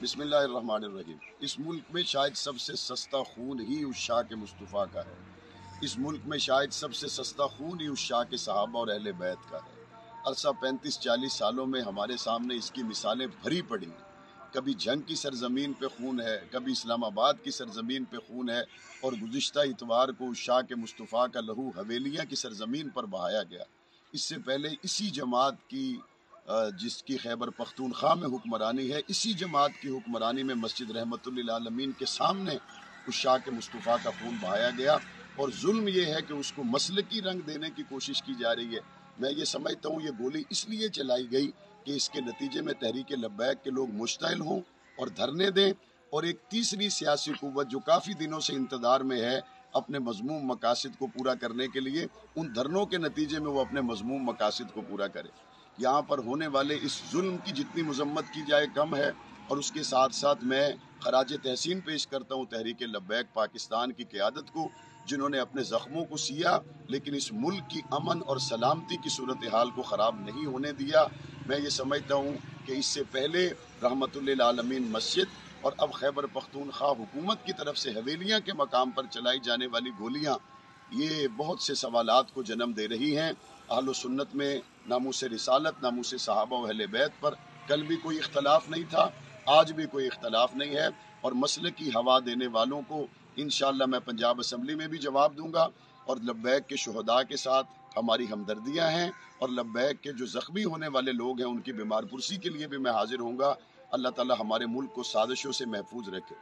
بسم اللہ الرحمن الرحیم۔ اس ملک میں شاید سب سے سستا خون ہی عشاق مصطفیٰ کا ہے۔ اس ملک میں شاید سب سے سستا خون ہی عشاق صحابہ اور اہل بیت کا ہے۔ عرصہ 35-40 سالوں میں ہمارے سامنے اس کی مثالیں بھری پڑی ہیں۔ کبھی جنگ کی سرزمین پہ خون ہے، کبھی اسلام آباد کی سرزمین پہ خون ہے، اور گزشتہ اتوار کو عشاق مصطفیٰ کا لہو حویلیاں کی سرزمین پر بہایا گیا۔ اس سے پہلے اسی جماعت کی جس کی خیبر پختونخوا میں حکمرانی ہے، اسی جماعت کی حکمرانی میں مسجد رحمت للعالمین کے سامنے عشاق مصطفیٰ کا خون بہایا گیا، اور ظلم یہ ہے کہ اس کو مسلکی رنگ دینے کی کوشش کی جا رہی ہے۔ میں یہ سمجھتا ہوں یہ گولی اس لیے چلائی گئی کہ اس کے نتیجے میں تحریک لبیک کے لوگ مشتعل ہوں اور دھرنے دیں، اور ایک تیسری سیاسی قوت جو کافی دنوں سے انتظار میں ہے اپنے مذموم مقاصد کو پورا کرنے کے لیے، ان دھرنوں کے نتیجے میں وہ اپنے مذموم مقاصد کو پورا کرے۔ یہاں پر ہونے والے اس ظلم کی جتنی مذمت کی جائے کم ہے، اور اس کے ساتھ ساتھ میں خراج تحسین پیش کرتا ہوں تحریک لبیک پاکستان کی قیادت کو، جنہوں نے اپنے زخموں کو سیا لیکن اس ملک کی امن اور سلامتی کی صورتحال کو خراب نہیں ہونے دیا۔ میں یہ سمجھتا ہوں کہ اس سے پہلے رحمت للعالمین مسجد اور اب خیبر پختونخوا حکومت کی طرف سے حویلیاں کے مقام پر چلائی جانے والی گولیاں یہ بہت سے سوالات کو جنم دے رہی ہیں۔ اہل و سنت میں ناموس رسالت، ناموس صحابہ و اہل بیت پر کل بھی کوئی اختلاف نہیں تھا، آج بھی کوئی اختلاف نہیں ہے، اور مسئلے کی ہوا دینے والوں کو انشاءاللہ میں پنجاب اسمبلی میں بھی جواب دوں گا، اور لبیک کے شہداء کے ساتھ ہماری ہمدردیاں ہیں، اور لبیک کے جو زخمی ہونے والے لوگ ہیں ان کی بیمار پرسی کے لیے بھی میں حاضر ہوں گا۔ اللہ تعالی ہمارے ملک کو سازشوں سے محفوظ رکھے۔